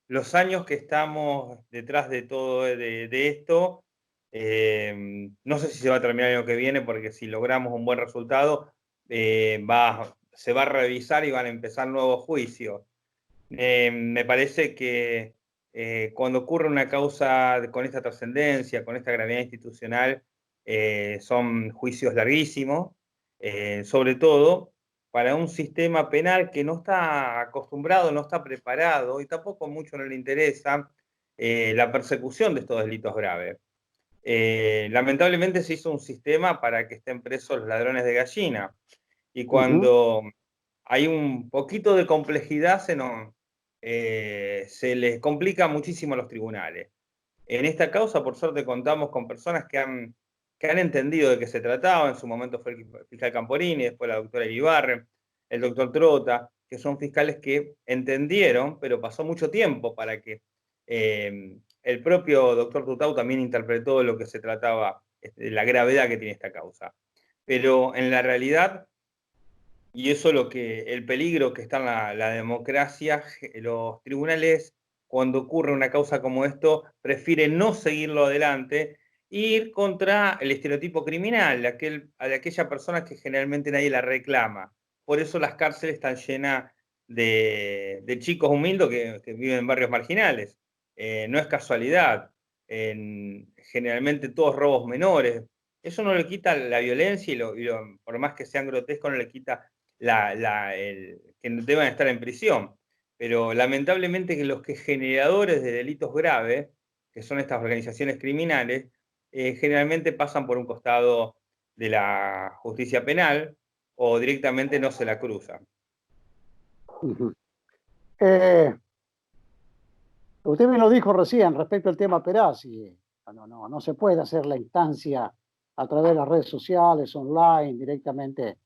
S5: Los años que estamos detrás de todo de esto, no sé si se va a terminar el año que viene, porque si logramos un buen resultado, se va a revisar y van a empezar nuevos juicios. Me parece que cuando ocurre una causa con esta trascendencia, con esta gravedad institucional, son juicios larguísimos, sobre todo para un sistema penal que no está acostumbrado, no está preparado y tampoco mucho no le interesa la persecución de estos delitos graves. Lamentablemente se hizo un sistema para que estén presos los ladrones de gallina, y cuando hay un poquito de complejidad se les complica muchísimo a los tribunales. En esta causa, por suerte, contamos con personas que han entendido de qué se trataba. En su momento fue el fiscal Camporini, después la doctora Iribarren, el doctor Trota, que son fiscales que entendieron, pero pasó mucho tiempo para que el propio doctor Tutau también interpretó lo que se trataba, la gravedad que tiene esta causa. Pero en la realidad, y eso es el peligro que está en la democracia, los tribunales, cuando ocurre una causa como esto, prefieren no seguirlo adelante e ir contra el estereotipo criminal, de aquella persona que generalmente nadie la reclama. Por eso las cárceles están llenas de chicos humildes que viven en barrios marginales. No es casualidad. Generalmente todos robos menores. Eso no le quita la violencia y por más que sean grotescos, no le quita que deban estar en prisión. Pero lamentablemente que los generadores de delitos graves, que son estas organizaciones criminales, generalmente pasan por un costado de la justicia penal o directamente no se la cruzan.
S1: Usted me lo dijo recién respecto al tema Perazzi. No se puede hacer la instancia a través de las redes sociales, online, directamente,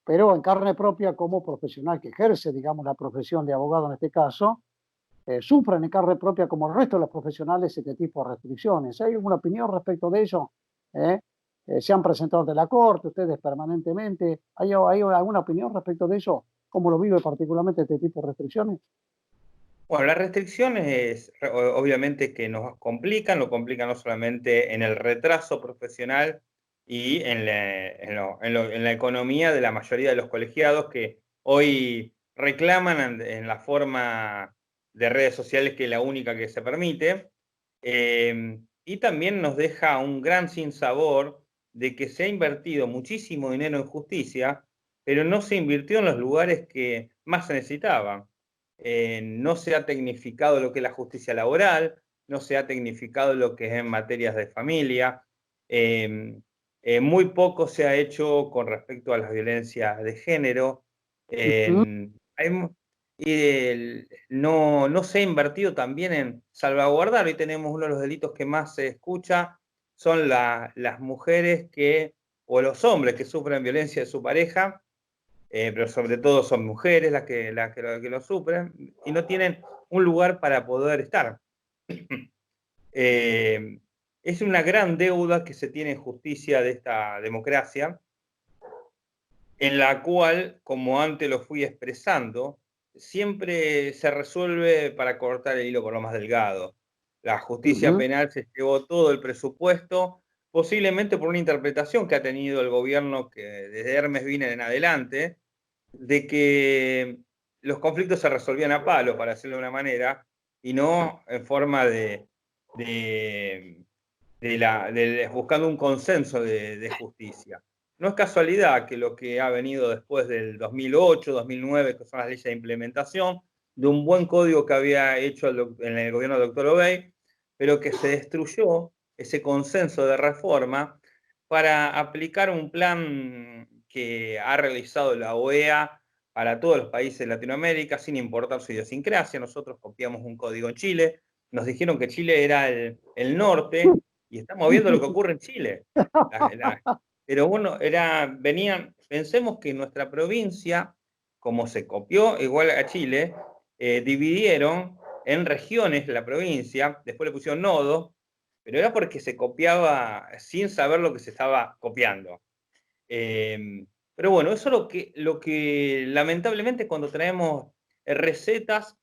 S1: pero en carne propia como profesional que ejerce, digamos, la profesión de abogado en este caso, sufren en carne propia como el resto de los profesionales este tipo de restricciones. ¿Hay alguna opinión respecto de ello? Se han presentado ante la Corte ustedes permanentemente. ¿Hay alguna opinión respecto de ello? ¿Cómo lo vive particularmente este tipo de restricciones?
S5: Bueno, las restricciones obviamente que nos complican, lo complican no solamente en el retraso profesional y en la economía de la mayoría de los colegiados que hoy reclaman en la forma de redes sociales, que es la única que se permite, y también nos deja un gran sinsabor de que se ha invertido muchísimo dinero en justicia, pero no se invirtió en los lugares que más se necesitaban. No se ha tecnificado lo que es la justicia laboral, no se ha tecnificado lo que es en materias de familia, muy poco se ha hecho con respecto a las violencias de género, no se ha invertido también en salvaguardar. Hoy tenemos uno de los delitos que más se escucha, son las mujeres o los hombres que sufren violencia de su pareja, pero sobre todo son mujeres las que lo sufren y no tienen un lugar para poder estar. Es una gran deuda que se tiene en justicia de esta democracia, en la cual, como antes lo fui expresando, siempre se resuelve para cortar el hilo por lo más delgado. La justicia penal se llevó todo el presupuesto, posiblemente por una interpretación que ha tenido el gobierno que desde Hermes Wiener en adelante, de que los conflictos se resolvían a palo, para decirlo de una manera, y no en forma buscando un consenso de justicia. no es casualidad que lo que ha venido después del 2008, 2009, que son las leyes de implementación, de un buen código que había hecho en el gobierno del doctor Obey, pero que se destruyó ese consenso de reforma para aplicar un plan que ha realizado la OEA para todos los países de Latinoamérica, sin importar su idiosincrasia. Nosotros copiamos un código en Chile, nos dijeron que Chile era el norte, y estamos viendo lo que ocurre en Chile. Pero bueno, pensemos que nuestra provincia, como se copió igual a Chile, dividieron en regiones la provincia, después le pusieron nodos, pero era porque se copiaba sin saber lo que se estaba copiando. Pero bueno, eso es lo que lamentablemente cuando traemos recetas,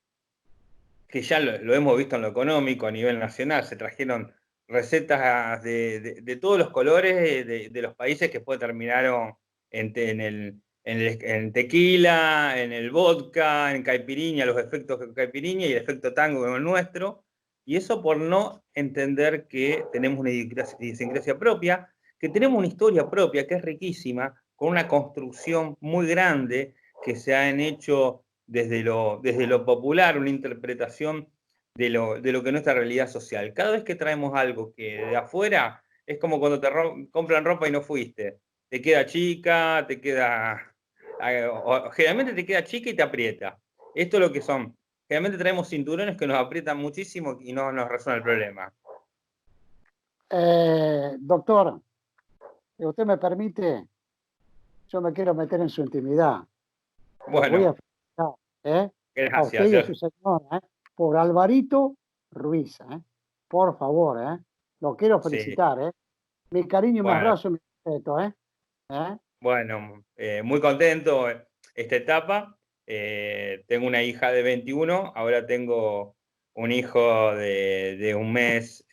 S5: que ya lo hemos visto en lo económico a nivel nacional, se trajeron recetas de todos los colores de los países que después terminaron en tequila, en el vodka, en caipirinha, los efectos de caipirinha y el efecto tango como el nuestro, y eso por no entender que tenemos una idiosincrasia propia, que tenemos una historia propia que es riquísima, con una construcción muy grande que se han hecho desde lo popular, una interpretación de lo que es nuestra realidad social. Cada vez que traemos algo que de afuera, es como cuando te compran ropa y no fuiste. Te queda chica, generalmente te queda chica y te aprieta. Esto es lo que son. Generalmente traemos cinturones que nos aprietan muchísimo y no nos resuelven el problema.
S1: Doctor, si usted me permite, yo me quiero meter en su intimidad.
S5: Bueno,
S1: voy a felicitar, a usted y a su señora, por Alvarito Ruiz. Por favor, lo quiero felicitar.
S5: Sí.
S1: Mi cariño y mi abrazo y mi respeto.
S5: Bueno, muy contento esta etapa. Tengo una hija de 21, ahora tengo un hijo de un mes.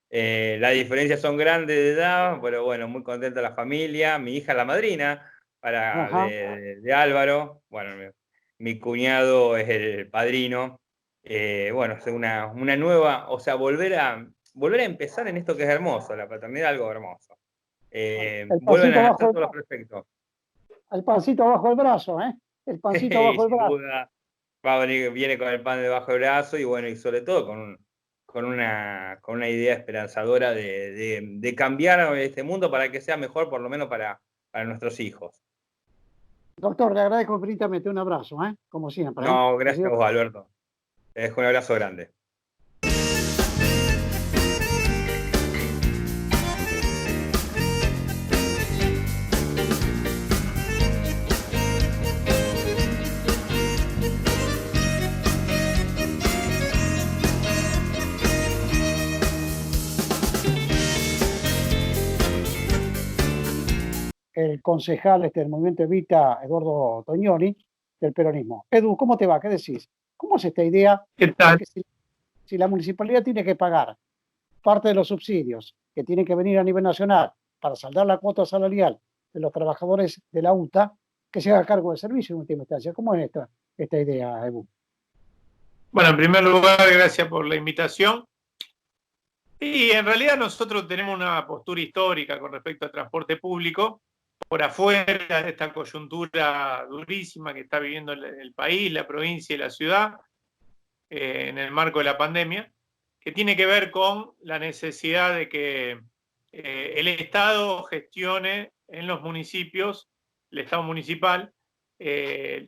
S5: Las diferencias son grandes de edad, pero bueno, muy contenta la familia. Mi hija, la madrina de Álvaro. Bueno, mi cuñado es el padrino. Bueno, es una nueva, o sea, volver a empezar en esto que es hermoso, la paternidad, algo hermoso. Vuelven a hacer todos los perfectos.
S1: El pancito bajo el brazo, El pancito bajo el brazo.
S5: Duda, viene con el pan debajo del brazo y bueno, y sobre todo con una idea esperanzadora de cambiar este mundo para que sea mejor, por lo menos para nuestros hijos.
S1: Doctor, le agradezco infinitamente, un abrazo, como siempre.
S5: No, gracias a vos, Alberto. Te dejo un abrazo grande.
S1: El concejal del Movimiento Evita, Eduardo Tognoni, del peronismo. Edu, ¿cómo te va? ¿Qué decís? ¿Cómo es esta idea?
S4: ¿Qué tal?
S1: Que si la municipalidad tiene que pagar parte de los subsidios que tienen que venir a nivel nacional para saldar la cuota salarial de los trabajadores de la UTA, que se haga cargo del servicio en última instancia. ¿Cómo es esta idea, Edu?
S6: Bueno, en primer lugar, gracias por la invitación. Y en realidad nosotros tenemos una postura histórica con respecto al transporte público, por afuera de esta coyuntura durísima que está viviendo el país, la provincia y la ciudad, en el marco de la pandemia, que tiene que ver con la necesidad de que el Estado gestione en los municipios, el Estado municipal,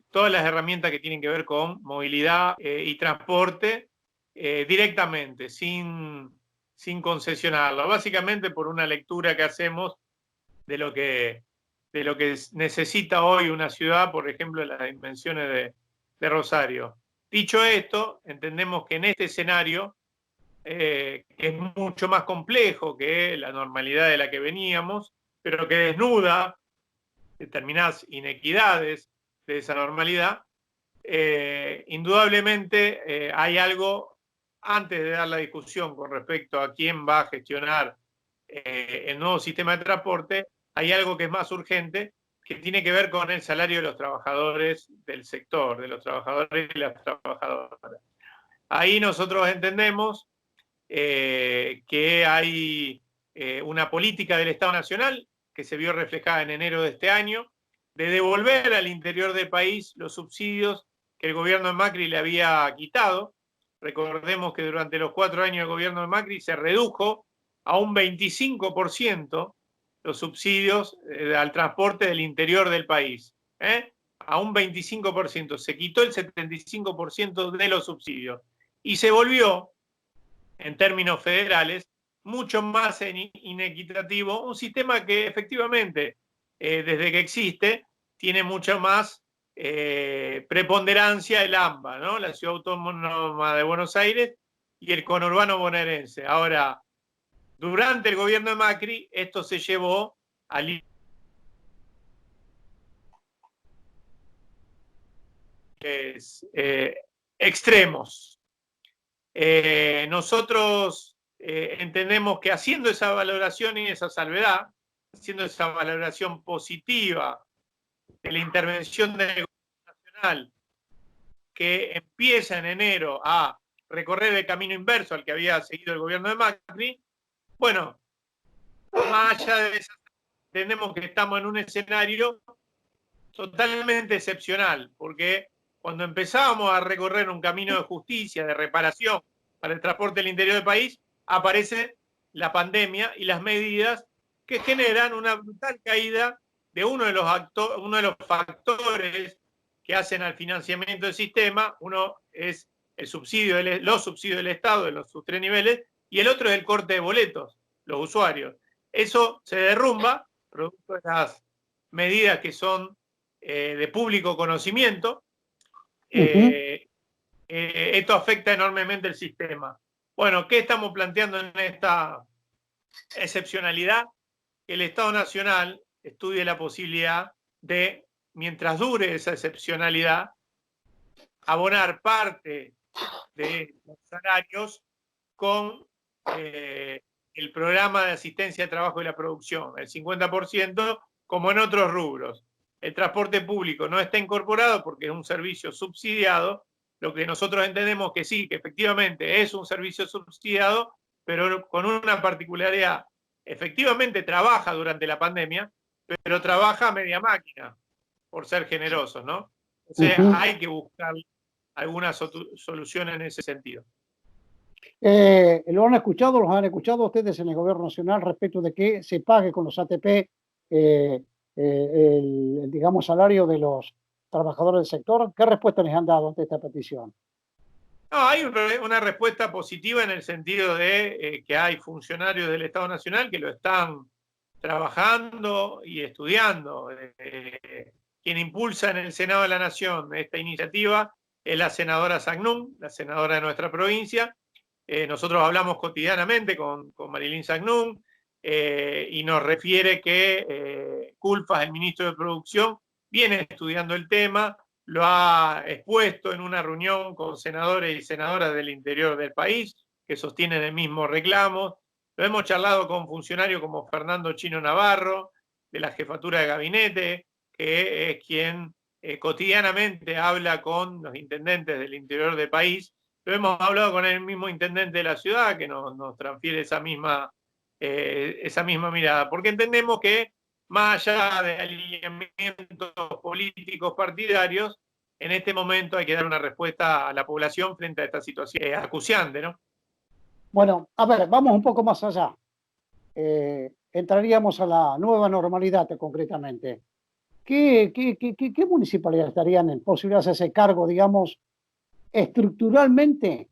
S6: todas las herramientas que tienen que ver con movilidad y transporte directamente, sin concesionarlo, básicamente por una lectura que hacemos de lo que necesita hoy una ciudad, por ejemplo, en las dimensiones de Rosario. Dicho esto, entendemos que en este escenario, que es mucho más complejo que la normalidad de la que veníamos, pero que desnuda determinadas inequidades de esa normalidad, indudablemente hay algo, antes de dar la discusión con respecto a quién va a gestionar el nuevo sistema de transporte, hay algo que es más urgente, que tiene que ver con el salario de los trabajadores del sector, de los trabajadores y las trabajadoras. Ahí nosotros entendemos que hay una política del Estado Nacional que se vio reflejada en enero de este año, de devolver al interior del país los subsidios que el gobierno de Macri le había quitado. Recordemos que durante los 4 años del gobierno de Macri se redujo a un 25% los subsidios al transporte del interior del país. A un 25%. Se quitó el 75% de los subsidios. Y se volvió, en términos federales, mucho más inequitativo, un sistema que efectivamente, desde que existe, tiene mucha más preponderancia el AMBA, ¿no? La Ciudad Autónoma de Buenos Aires y el conurbano bonaerense. Ahora, durante el gobierno de Macri, esto se llevó al extremos. Nosotros entendemos que haciendo esa valoración y esa salvedad, haciendo esa valoración positiva de la intervención del gobierno nacional, que empieza en enero a recorrer el camino inverso al que había seguido el gobierno de Macri, bueno, más allá de eso, entendemos que estamos en un escenario totalmente excepcional, porque cuando empezábamos a recorrer un camino de justicia, de reparación para el transporte del interior del país, aparece la pandemia y las medidas que generan una brutal caída de uno de los factores que hacen al financiamiento del sistema. Uno es los subsidios del Estado en sus 3 niveles, y el otro es el corte de boletos, los usuarios. Eso se derrumba, producto de las medidas que son de público conocimiento. Esto afecta enormemente el sistema. Bueno, ¿qué estamos planteando en esta excepcionalidad? Que el Estado Nacional estudie la posibilidad de, mientras dure esa excepcionalidad, abonar parte de los salarios con el programa de asistencia de trabajo y la producción, el 50%, como en otros rubros. El transporte público no está incorporado porque es un servicio subsidiado. Lo que nosotros entendemos que sí, que efectivamente es un servicio subsidiado, pero con una particularidad. Efectivamente trabaja durante la pandemia, pero trabaja a media máquina, por ser generosos, ¿no? O sea, hay que buscar alguna solución en ese sentido.
S1: ¿Los han escuchado ustedes en el gobierno nacional respecto de que se pague con los ATP el, digamos, salario de los trabajadores del sector? ¿Qué respuesta les han dado ante esta petición?
S6: No, hay una respuesta positiva en el sentido de que hay funcionarios del Estado Nacional que lo están trabajando y estudiando. Quien impulsa en el Senado de la Nación esta iniciativa es la senadora Sagnún, la senadora de nuestra provincia. Nosotros hablamos cotidianamente con Marilyn Sagnún y nos refiere que Culfas, el ministro de Producción, viene estudiando el tema, lo ha expuesto en una reunión con senadores y senadoras del interior del país que sostienen el mismo reclamo. Lo hemos charlado con funcionarios como Fernando Chino Navarro, de la Jefatura de Gabinete, que es quien cotidianamente habla con los intendentes del interior del país. Lo hemos hablado con el mismo intendente de la ciudad, que nos transfiere esa misma mirada, porque entendemos que más allá de alineamientos políticos partidarios, en este momento hay que dar una respuesta a la población frente a esta situación acuciante, ¿no?
S1: Bueno, a ver, vamos un poco más allá. Entraríamos a la nueva normalidad concretamente. ¿Qué municipalidades estarían en posibilidad de hacerse cargo, digamos, estructuralmente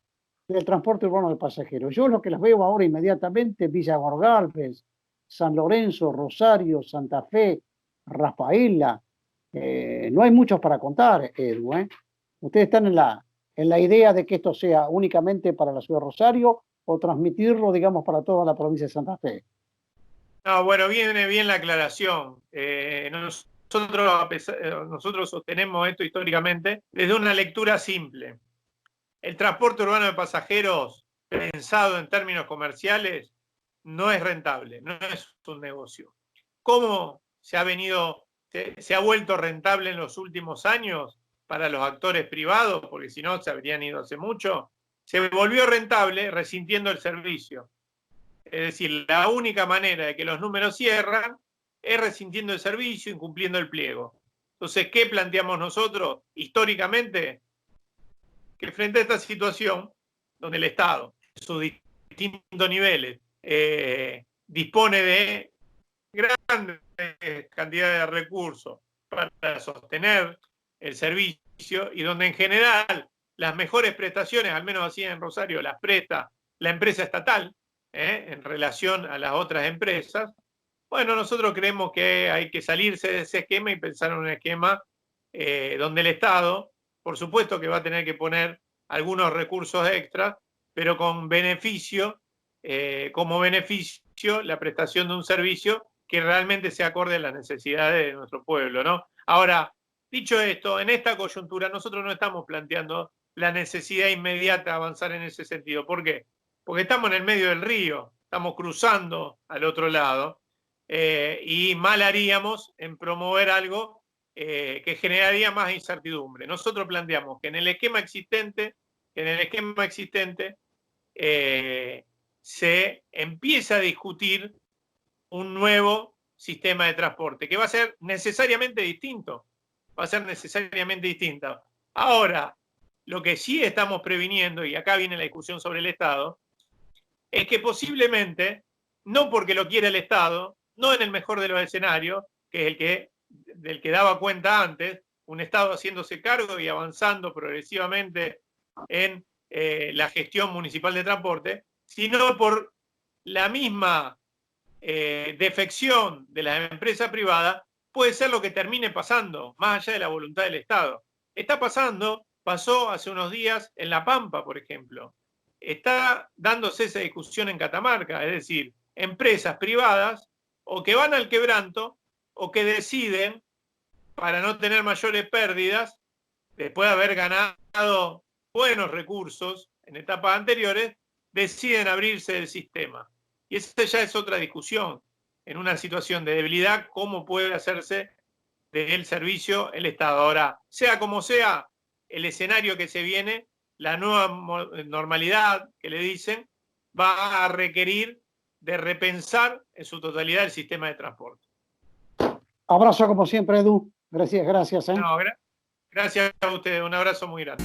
S1: del transporte urbano de pasajeros? Yo lo que las veo ahora inmediatamente: Villa Gorgalves, San Lorenzo, Rosario, Santa Fe, Rafaela. No hay muchos para contar, Edu. ¿Ustedes están en la idea de que esto sea únicamente para la ciudad de Rosario o transmitirlo, digamos, para toda la provincia de Santa Fe?
S6: No, bueno, viene bien la aclaración. Nosotros sostenemos esto históricamente desde una lectura simple. El transporte urbano de pasajeros, pensado en términos comerciales, no es rentable, no es un negocio. ¿Cómo se ha vuelto rentable en los últimos años para los actores privados? Porque si no, se habrían ido hace mucho. Se volvió rentable resintiendo el servicio. Es decir, la única manera de que los números cierran es resintiendo el servicio, incumpliendo el pliego. Entonces, ¿qué planteamos nosotros históricamente? Que frente a esta situación, donde el Estado, en sus distintos niveles, dispone de grandes cantidades de recursos para sostener el servicio y donde en general las mejores prestaciones, al menos así en Rosario, las presta la empresa estatal en relación a las otras empresas. Bueno, nosotros creemos que hay que salirse de ese esquema y pensar en un esquema donde el Estado, por supuesto que va a tener que poner algunos recursos extras, pero con beneficio, como beneficio, la prestación de un servicio que realmente se acorde a las necesidades de nuestro pueblo, ¿no? Ahora, dicho esto, en esta coyuntura nosotros no estamos planteando la necesidad inmediata de avanzar en ese sentido. ¿Por qué? Porque estamos en el medio del río, estamos cruzando al otro lado, y mal haríamos en promover algo que generaría más incertidumbre. Nosotros planteamos que en el esquema existente, se empieza a discutir un nuevo sistema de transporte, que va a ser necesariamente distinto. Ahora, lo que sí estamos previniendo, y acá viene la discusión sobre el Estado, es que posiblemente, no porque lo quiera el Estado, no en el mejor de los escenarios, que es del que daba cuenta antes, un Estado haciéndose cargo y avanzando progresivamente en la gestión municipal de transporte, sino por la misma defección de las empresas privadas, puede ser lo que termine pasando, más allá de la voluntad del Estado. Pasó hace unos días en La Pampa, por ejemplo. Está dándose esa discusión en Catamarca, es decir, empresas privadas o que van al quebranto o que deciden, para no tener mayores pérdidas, después de haber ganado buenos recursos en etapas anteriores, deciden abrirse del sistema. Y esa ya es otra discusión. En una situación de debilidad, ¿cómo puede hacerse del servicio el Estado? Ahora, sea como sea el escenario que se viene, la nueva normalidad que le dicen va a requerir de repensar en su totalidad el sistema de transporte.
S1: Abrazo como siempre, Edu. Gracias.
S6: No, gracias a ustedes. Un abrazo muy grande.